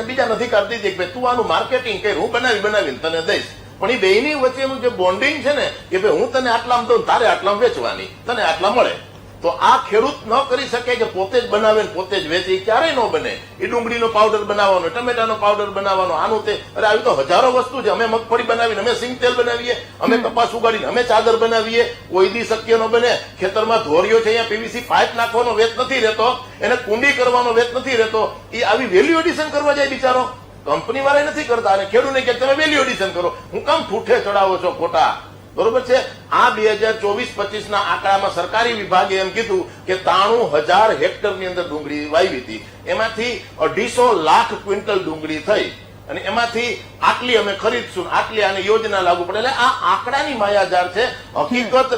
બીજા નથી કરતી કે ભાઈ તું આનું માર્કેટિંગ કર, હું બનાવીને તને દઈશ. પણ એ બેયની વચ્ચેનું જે બોન્ડિંગ છે ને કે ભાઈ હું તને આટલામાં દઉં, તારે આટલામાં વેચવાની, તને આટલા મળે. તો આ ખેડૂત ન કરી શકે કે પોતે જ બનાવે ને પોતે જ વેચે, ક્યારેય ન બને. એ ડુંગળીનો પાવડર બનાવવાનો, ટમેટાનો પાવડર બનાવવાનો, આનું તે, અરે આવી તો હજારો વસ્તુ છે. અમે મગફળી બનાવીને, અમે સિંગ તેલ બનાવીએ, અમે કપાસ ઉગાડીને અમે ચાદર બનાવીએ. કોઈ દી શક્ય ન બને. ખેતરમાં ધોરિયો છે, અહીંયા પીવીસી પાઇપ નાખવાનો વેચ નથી રહેતો, એને કુંડી કરવાનો વેચ નથી રહેતો. એ આવી વેલ્યુ એડિશન કરવા જાય બિચારો. કંપની વાળા નથી કરતા, અને ખેડૂતને કે તમે વેલ્યુ એડિશન કરો. હું કામ ઠૂઠે ચડાવો છો ખોટા? બરોબર છે. આ 2024-25 ના આંકડામાં સરકારી વિભાગે એમ કીધું કે 93,000 હેક્ટરની અંદર ડુંગળી વાવી હતી, એમાંથી 250 લાખ ક્વિન્ટલ ડુંગળી થઈ અને એમાંથી આટલી અમે ખરીદશું, આટલી આની યોજના લાગુ પડે. એટલે આ આંકડાની માયાજાળ છે. હકીકત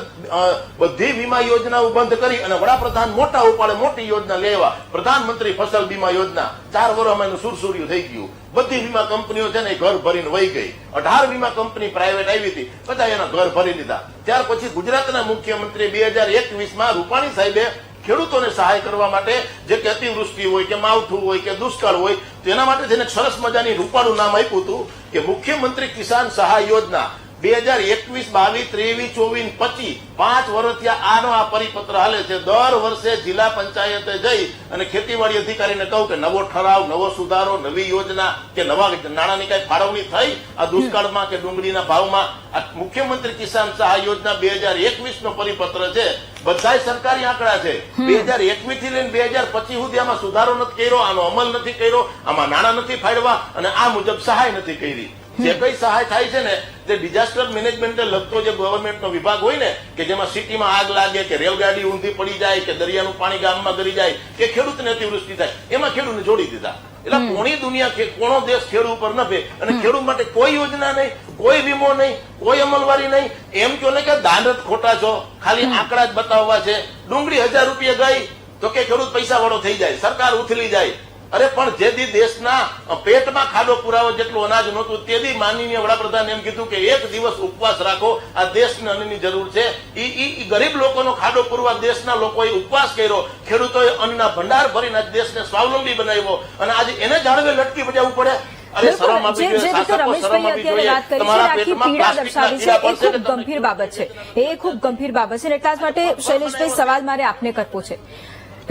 બધી વીમા યોજનાઓ બંધ કરી અને વડાપ્રધાન મોટા ઉપાડે મોટી યોજના લેવા, પ્રધાનમંત્રી ફસલ બીમા યોજના 4 વર્ષમાં એનું સુરસુર્યું થઈ ગયું. બધી વીમા કંપનીઓ છે ને એ ઘર ભરીને વહી ગઈ. 18 વીમા કંપની પ્રાઇવેટ આવી હતી, બધા એના ઘર ભરી લીધા. ત્યાર પછી ગુજરાતના મુખ્યમંત્રી 2021માં રૂપાણી સાહેબે ખેડૂતોને સહાય કરવા માટે જે કે અતિવૃષ્ટિ હોય કે માવઠું હોય કે દુષ્કાળ હોય તેના માટે જેને સરસ મજાની રૂપાળું નામ આપ્યું હતું કે મુખ્યમંત્રી કિસાન સહાય યોજના 2021, 22, 23, 24, 25 5 વર્ષથી આનો આ પરિપત્ર હાલે છે. દર વર્ષે જિલ્લા પંચાયતે જઈ અને ખેતીવાડી અધિકારીને કહું કે નવો ઠરાવ, નવો સુધારો, નવી યોજના કે નવા નાણાંની કઈ ફાળવણી થઈ આ દુષ્કાળમાં કે ડુંગળીના ભાવમાં. આ મુખ્યમંત્રી કિસાન સહાય યોજના 2021 નો પરિપત્ર છે. બધા સરકારી આંકડા છે. 2021 થી લઈને 2025 સુધી આમાં સુધારો નથી કર્યો, આનો અમલ નથી કર્યો, આમાં નાણાં નથી ફાળવા અને આ મુજબ સહાય નથી કરી. જે કઈ સહાય થાય છે ને તે ડિઝાસ્ટર મેનેજમેન્ટને લગતો જે ગવર્મેન્ટનો વિભાગ હોય ને કે જેમાં સિટીમાં આગ લાગે કે રેલગાડી ઊંધી પડી જાય કે દરિયાનું પાણી ગામમાં ગરી જાય કે ખેડૂતને અતિવૃષ્ટિ થાય, એમાં ખેડૂતને જોડી દીધા. એટલે કોણી દુનિયા, કોણો દેશ ખેડૂત ઉપર નભે અને ખેડૂત માટે કોઈ યોજના નહીં, કોઈ વીમો નહીં, કોઈ અમલવારી નહીં. એમ કહો ને કે દાનત ખોટા છો, ખાલી આંકડા જ બતાવવા છે. ડુંગળી 1000 રૂપિયા ગઈ તો કે ખેડૂત પૈસા વાળો થઈ જાય, સરકાર ઉથલી જાય. અરે પણ જે દી દેશના પેટમાં ખાડો પુરાવો જેટલું અનાજ નહોતું તે દી માનનીય વડાપ્રધાન એમ કીધું કે 1 દિવસ ઉપવાસ રાખો, આ દેશને અન્નની જરૂર છે. ઈ ગરીબ લોકોનો ખાડો પૂરવા દેશના લોકોએ ઉપવાસ કર્યો, ખેડૂતોએ અન્નના ભંડાર ભરીને આજ દેશને સ્વાવલંબી બનાવ્યો અને આજે એને જાળવે લટકી બજાવવું પડે. અરે શરમ આપવી જોઈએ, શાસકો શરમ આપવી જોઈએ. તમારા પેટમાં પ્લાસ્ટિકના કીડા પડશે કે તમે ગંભીર બાબત છે, એ ખૂબ ગંભીર બાબત છે. એટલા જ માટે શૈલેષભાઈ સવાલ મારે આપને કરવો છે.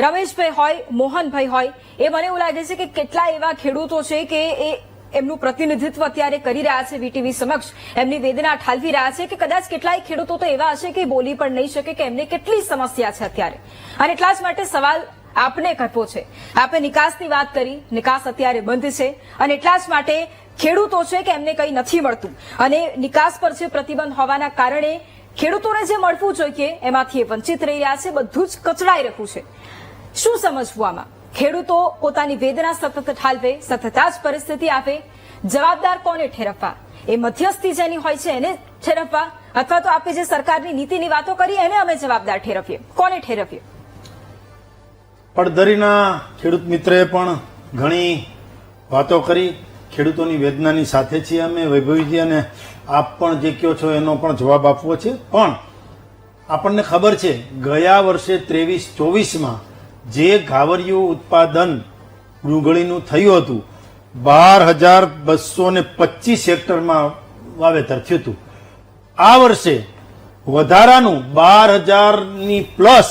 રમેશભાઈ હોય, મોહનભાઈ હોય, એ મને એવું લાગે છે કે કેટલા એવા ખેડૂતો છે કે એ એમનું પ્રતિનિધિત્વ અત્યારે કરી રહ્યા છે વીટીવી સમક્ષ, એમની વેદના ઠાલવી રહ્યા છે કે કદાચ કેટલાય ખેડૂતો તો એવા હશે કે બોલી પણ નહીં શકે કે એમને કેટલી સમસ્યા છે અત્યારે. અને એટલા જ માટે સવાલ આપને કરવો છે. આપે નિકાસની વાત કરી, નિકાસ અત્યારે બંધ છે અને એટલા જ માટે ખેડૂતો છે કે એમને કંઈ નથી મળતું અને નિકાસ પર જે પ્રતિબંધ હોવાના કારણે ખેડૂતોને જે મળવું જોઈએ એમાંથી એ વંચિત રહી રહ્યા છે, બધું જ કચડાઈ રહ્યું છે. શું સમજવું આમાં? ખેડૂતો પોતાની વેદના સતત ઠાલવે, સતત આ જ પરિસ્થિતિ આવે, જવાબદાર કોને ઠેરવવા? એ મધ્યસ્થી જેની હોય છે એને ઠેરવવા અથવા તો આપણે જે સરકારની નીતિની વાતો કરી એને અમે જવાબદાર ઠેરવીએ? કોને ઠેરવીએ? પડધરીના ખેડૂત મિત્રએ પણ ઘણી વાતો કરી. ખેડૂતોની વેદનાની સાથે છીએ અમે વૈભવીજી, અને આપ પણ જે કહો છો એનો પણ જવાબ આપવો છે. પણ આપણને ખબર છે ગયા વર્ષે 23-24માં જે ઘાવરિયું ઉત્પાદન ડુંગળીનું થયું હતું 12,225 હેક્ટરમાં વાવેતર થયું હતું. આ વર્ષે વધારાનું 12,000ની પ્લસ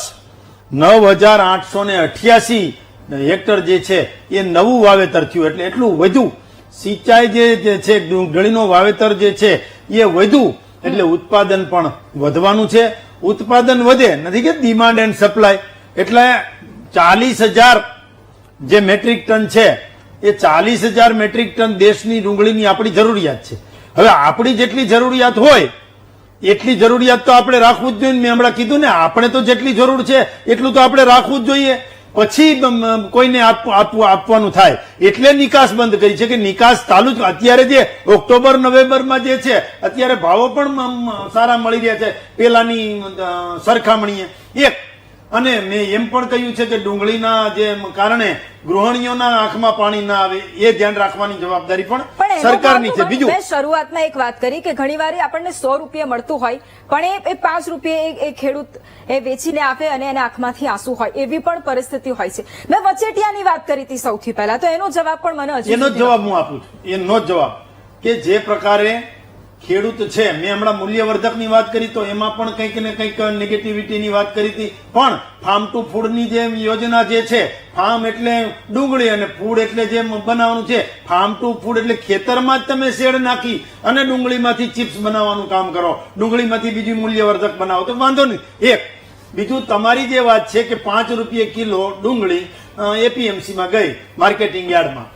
9,888 હેક્ટર જે છે એ નવું વાવેતર થયું. એટલે એટલું વધુ સિંચાઈ જે છે, ડુંગળીનું વાવેતર જે છે એ વધુ, એટલે ઉત્પાદન પણ વધવાનું છે. ઉત્પાદન વધે નથી કે ડિમાન્ડ એન્ડ સપ્લાય, એટલે 40,000 જે મેટ્રિક ટન છે એ 40,000 મેટ્રિક ટન દેશની ડુંગળીની આપણી જરૂરિયાત છે. હવે આપણી જેટલી જરૂરિયાત હોય એટલી જરૂરિયાત તો આપણે રાખવું જ જોઈએ. મેં હમણાં કીધું ને, આપણે તો જેટલી જરૂર છે એટલું તો આપણે રાખવું જ જોઈએ, પછી કોઈને આપવાનું થાય. એટલે નિકાસ બંધ કરી છે કે નિકાસ ચાલુ જ. અત્યારે જે ઓક્ટોબર નવેમ્બરમાં જે છે અત્યારે ભાવો પણ સારા મળી રહ્યા છે પેલાની સરખામણીએ. એક અને મેં એમ પણ કહ્યું છે કે ડુંગળીના જે કારણે ગૃહિણીઓના આંખમાં પાણી ના આવે એ ધ્યાન રાખવાની જવાબદારી પણ સરકારની છે. બીજું, મેં શરૂઆતમાં એક વાત કરી કે ઘણીવાર આપણને 100 રૂપિયા મળતું હોય પણ એ 5 રૂપિયા એ ખેડૂત એ વેચીને આપે અને એને આંખમાંથી આંસુ હોય, એવી પણ પરિસ્થિતિ હોય છે. મેં વચેટિયાની વાત કરી હતી સૌથી પહેલા, તો એનો જવાબ પણ મને હજી એનો જવાબ હું આપું છું. એનો જવાબ કે જે પ્રકારે ખેડૂત છે, મેં હમણાં મૂલ્યવર્ધકની વાત કરી તો એમાં પણ કંઈક ને કંઈક નેગેટિવિટીની વાત કરી હતી. પણ ફાર્મ ટુ ફૂડની જે યોજના જે છે, ફાર્મ એટલે ડુંગળી અને ફૂડ એટલે જે બનાવવાનું છે, ફાર્મ ટુ ફૂડ એટલે ખેતરમાં જ તમે શેડ નાખી અને ડુંગળીમાંથી ચિપ્સ બનાવવાનું કામ કરો, ડુંગળીમાંથી બીજું મૂલ્યવર્ધક બનાવો તો વાંધો નહીં. એક બીજું, તમારી જે વાત છે કે 5 રૂપિયા કિલો ડુંગળી એપીએમસીમાં ગઈ માર્કેટિંગ યાર્ડમાં,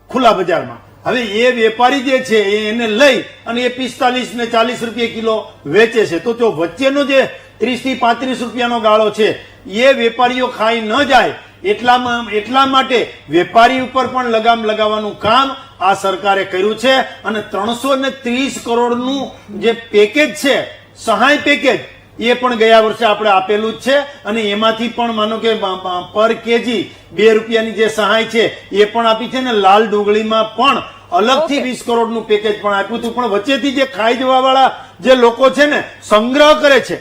ખુલ્લા બજારમાં, હવે એ વેપારી જે છે એને લઈ અને એ 45 ને 40 રૂપિયા કિલો વેચે છે, તો જો વચ્ચેનો જે 30 થી 35 રૂપિયાનો ગાળો છે એ વેપારીઓ ખાઈ ન જાય એટલા માટે વેપારી ઉપર પણ લગામ લગાવવાનું કામ આ સરકારે કર્યું છે. અને 330 કરોડનું જે પેકેજ છે, સહાય પેકેજ, એ પણ ગયા વર્ષે આપણે આપેલું જ છે. અને એમાંથી પણ માનો કે પર કેજી 2 રૂપિયાની જે સહાય છે એ પણ આપી છે. ને લાલ ડુંગળીમાં પણ અલગથી 20 કરોડનું પેકેજ પણ આપ્યું હતું. પણ વચ્ચેથી જે ખાઈ જવા વાળા જે લોકો છે ને, સંગ્રહ કરે છે,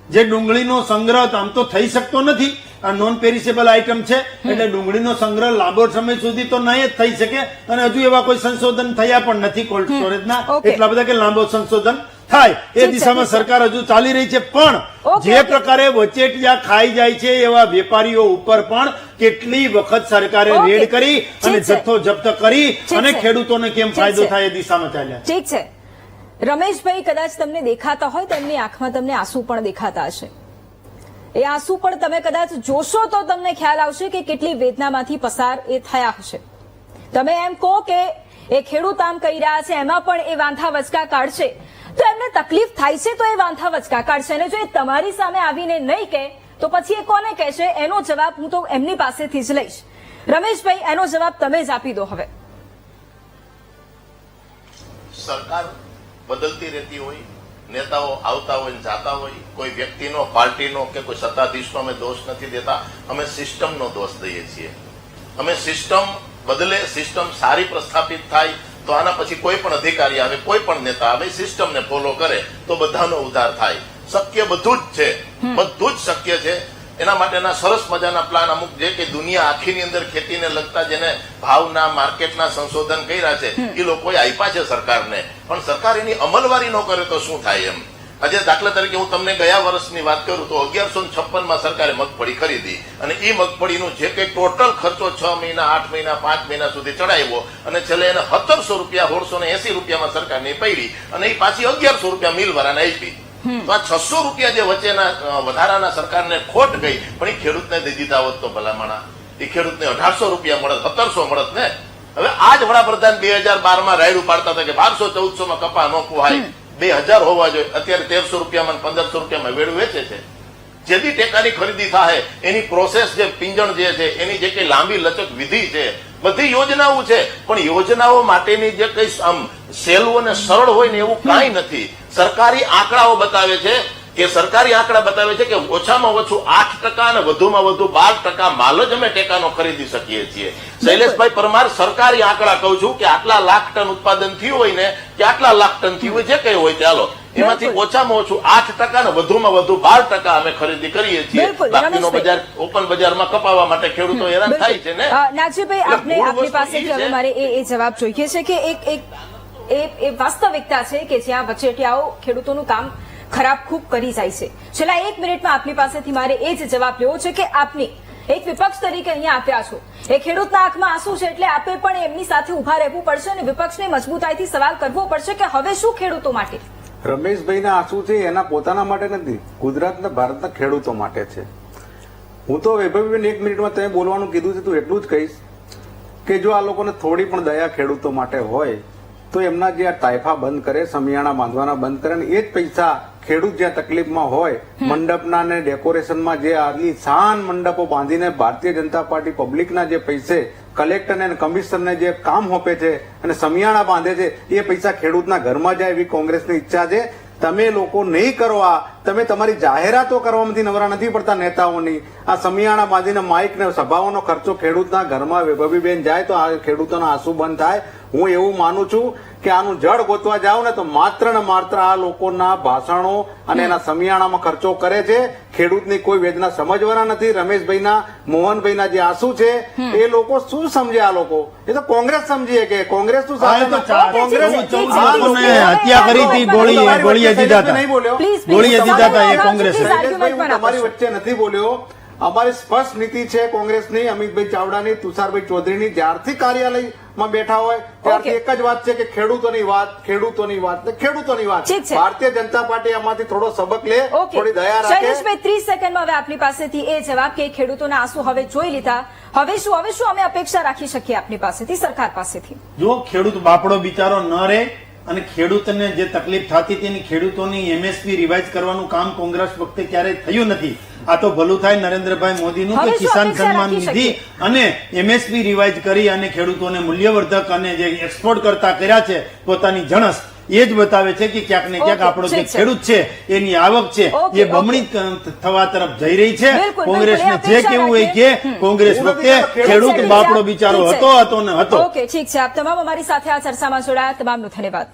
જે ડુંગળીનો સંગ્રહ આમ તો થઈ શકતો નથી, આ નોન પેરિસેબલ આઇટમ છે, એટલે ડુંગળીનો સંગ્રહ લાંબો સમય સુધી તો નહીં જ થઈ શકે. અને હજુ એવા કોઈ સંશોધન થયા પણ નથી કોલ્ડ સ્ટોરેજના, Okay. એટલા બધા કે લાંબો સંશોધન થાય એ દિશામાં સરકાર હજુ ચાલી રહી છે. પણ Okay, જે okay. પ્રકારે વચેટિયા ખાઈ જાય છે એવા વેપારીઓ ઉપર પણ કેટલી વખત સરકારે Okay. રેડ કરી અને ઠીક છે. જથ્થો જપ્ત કરી ઠીક અને છે. ખેડૂતોને કેમ ઠીક ફાયદો છે. થાય એ દિશામાં ચાલ્યા. ઠીક છે. રમેશભાઈ, કદાચ તમને દેખાતા હોય તો એમની આંખમાં તમને આંસુ પણ દેખાતા હશે. એ આંસુ પણ તમે કદાચ જોશો તો તમને ખ્યાલ આવશે કે કેટલી વેદનામાંથી પસાર એ થયા હશે. તમે એમ કહો કે એ ખેડૂત આમ કહી રહ્યા છે, એમાં પણ એ વાંધા વચકા કાઢશે, તો એમને તકલીફ થાય છે તો એ વાંધા વચકા કાઢશે. અને જો એ તમારી સામે આવીને નહીં કહે તો પછી એ કોને કહેશે? એનો જવાબ હું તો એમની પાસેથી જ લઈશ. રમેશભાઈ, એનો જવાબ તમે જ આપી દો. હવે સરકાર બદલતી રહેતી હોય, નેતાઓ આવતા હોય ને જાતા હોય, કોઈ વ્યક્તિનો, પાર્ટીનો કે કોઈ સત્તાધીશનો અમે દોષ નથી દેતા, અમે સિસ્ટમનો દોષ દઈએ છીએ. અમે સિસ્ટમ બદલે, સિસ્ટમ સારી પ્રસ્થાપિત થાય તો આના પછી કોઈ પણ અધિકારી આવે, કોઈ પણ નેતા આવે, સિસ્ટમને ફોલો કરે તો બધાનો ઉદ્ધાર થાય. શક્ય બધું જ છે, બધું જ શક્ય છે. એના માટેના સરસ મજાના પ્લાન અમુક જે કે દુનિયા આખીની અંદર ખેતીને લગતા જેને ભાવના, માર્કેટના સંશોધન કર્યા છે એ લોકોએ આપ્યા છે સરકારને, પણ સરકાર એની અમલવારી ન કરે તો શું થાય? એમ આજે દાખલા તરીકે હું તમને ગયા વર્ષની વાત કરું તો 1156 સરકારે મગફળી ખરીદી અને એ મગફળીનું જે કંઈ ટોટલ ખર્ચો 6 મહિના, 8 મહિના, 5 મહિના સુધી ચડાવ્યો અને છેલ્લે એને 1700 રૂપિયા, 1680 રૂપિયામાં સરકારને પડી અને એ પાછી 1100 રૂપિયા મિલવાળાને આપી. તો આ 600 રૂપિયા જે વચ્ચેના વધારાના સરકારને ખોટ ગઈ, પણ એ ખેડૂતને દઈ દીધા હોત તો ભલામણા એ ખેડૂતને 1800 રૂપિયા મળત, 1700 મળત ને. હવે આ જ વડાપ્રધાન 2012માં રાયડું પાડતા હતા કે 1200-1400 માં કપા ન પોહાય, 2000 હોવા જોઈએ. અત્યારે 1300 રૂપિયામાં 1500 રૂપિયામાં વેડું વેચે છે. જે બી ટેકાની ખરીદી થાય એની પ્રોસેસ, જે પિંજણ જે છે એની જે કઈ લાંબી લચક વિધિ છે, બધી યોજનાઓ છે, પણ યોજનાઓ માટેની જે કઈ આમ સહેલું અને સરળ હોય ને એવું કાંઈ નથી. સરકારી આંકડાઓ બતાવે છે કે ઓછામાં ઓછું 8% અને વધુમાં વધુ 12% માલ જ અમે ટેકાનો ખરીદી શકીએ છીએ. શૈલેષભાઈ પરમાર, સરકારી આંકડા કહું છું કે આટલા લાખ ટન ઉત્પાદન થયું હોય ને કે આટલા લાખ ટન થયું હોય, જે કઈ હોય ચાલો, એમાંથી ઓછામાં ઓછું 8% અને વધુમાં વધુ 12% અમે ખરીદી કરીએ છીએ. બિલકુલ, બાકીનો રમેશભાઈ. બજાર, ઓપન બજારમાં કપાવવા માટે ખેડૂતો હેરાન થાય છે ને. નાગજીભાઈ, એટલે આપને મૂળ આપની વસ્તુ પાસેથી ઈ હવે છે. મારે એ જવાબ જોઈએ છે કે એ વાસ્તવિકતા છે કે જ્યાં વચેટિયાઓ ખેડૂતોનું કામ ખરાબ ખૂબ કરી જાય છે. છેલ્લા 1 મિનિટમાં આપની પાસેથી મારે એ જ જવાબ લેવો છે કે આપની એક વિપક્ષ તરીકે અહીંયા આપ્યા છો, એ ખેડૂતના આંખમાં આંસુ છે એટલે આપે પણ એમની સાથે ઉભા રહેવું પડશે અને વિપક્ષને મજબૂતાઈથી સવાલ કરવો પડશે કે હવે શું ખેડૂતો માટે? રમેશભાઈના આંસુ છે એના પોતાના માટે નથી, ગુજરાતના, ભારતના ખેડૂતો માટે છે. હું તો વૈભવીબેન 1 મિનિટમાં તમે બોલવાનું કીધું છે તો એટલું જ કહીશ કે જો આ લોકોને થોડી પણ દયા ખેડૂતો માટે હોય તો એમના જે આ તાઇફા બંધ કરે, સમિયાણા બાંધવાના બંધ કરે અને એ જ પૈસા ખેડૂત જ્યાં તકલીફમાં હોય, મંડપના ને ડેકોરેશનમાં જે આલીશાન મંડપો બાંધીને ભારતીય જનતા પાર્ટી પબ્લિકના જે પૈસે કલેક્ટર અને કમિશનરને જે કામ સોંપે છે અને સમિયાણા બાંધે છે, એ પૈસા ખેડૂતના ઘરમાં જાય એવી કોંગ્રેસની ઈચ્છા છે. તમે લોકો નહીં કરો આ, તમે તમારી જાહેરાતો કરવામાંથી નવરા નથી પડતા નેતાઓની. આ સમિયાણા બાંધીને માઇક ને સભાઓનો ખર્ચો ખેડૂતના ઘરમાં વૈભવીબેન જાય તો આ ખેડૂતોના આંસુ બંધ થાય. હું એવું માનું છું કે આનું જડ ગોતવા જાવ ને તો માત્ર ને માત્ર આ લોકોના ભાષણો અને એના સમિયાણામાં ખર્ચો કરે છે. ખેડૂતની કોઈ વેદના સમજવાના નથી. રમેશભાઈના, મોહનભાઈના જે આંસુ છે એ લોકો શું સમજે? આ લોકો એ તો કોંગ્રેસ સમજીએ કે કોંગ્રેસ શું હા, એ તો કોંગ્રેસ હત્યા કરી હતી, ગોળીએ દીધા હતા. પ્લીઝ, ગોળીએ દીધા હતા એ કોંગ્રેસે. શૈલેષભાઈ, હું તમારી વચ્ચે નથી બોલ્યો. અમારી સ્પષ્ટ નીતિ છે કોંગ્રેસની, અમિતભાઈ ચાવડાની, તુષારભાઈ ચૌધરીની, જ્યારથી કાર્યાલયમાં બેઠા હોય ત્યારથી ઓકે. એક જ વાત છે કે ખેડૂતોની વાત, ખેડૂતોની વાત ને ખેડૂતોની વાત. ઠીક છે. ભારતીય જનતા પાર્ટી આમાંથી થોડો સબક લે, ઓકે થોડી દયા રાખે. શૈલેષભાઈ 30 સેકન્ડમાં હવે આપની પાસેથી એ જવાબ કે ખેડૂતોના આંસુ હવે જોઈ લીધા, હવે શું અમે અપેક્ષા રાખી શકીએ આપની પાસેથી, સરકાર પાસેથી? જો ખેડૂત બાપડો બિચારો ન રહે અને ખેડૂતને જે તકલીફ થતી હતી એની ખેડૂતોની એમએસપી રિવાઇઝ કરવાનું કામ કોંગ્રેસ વખતે ક્યારેય થયું નથી. આ તો ભલું થાય નરેન્દ્રભાઈ મોદીનું હવે કે શું કિસાન અપેક્ષા સન્માન રાખી નિધિ અને એમએસપી રિવાઇઝ કરી અને ખેડૂતોને મૂલ્યવર્ધક અને જે એક્સપોર્ટ કરતા કર્યા છે પોતાની જણસ, એ જ બતાવે છે કે ક્યાંક ને ક્યાંક ઓકે, આપણો જે ઠીક છે. ખેડૂત છે એની આવક છે ઓકે, એ બમણી થવા તરફ જઈ રહી છે. બિલકુલ, કોંગ્રેસને બિલકુલ, એ જે અપેક્ષા કેવું હોય રાખીએ. કે કોંગ્રેસ હું નથી વખતે કહેતો, ખેડૂત ઠીક છે, બાપડો ઠીક બિચારો છે. હતો ને હતો. ઓકે ઠીક છે, આપ તમામ અમારી સાથે આ ચર્ચામાં જોડાયા, તમામનો ધન્યવાદ.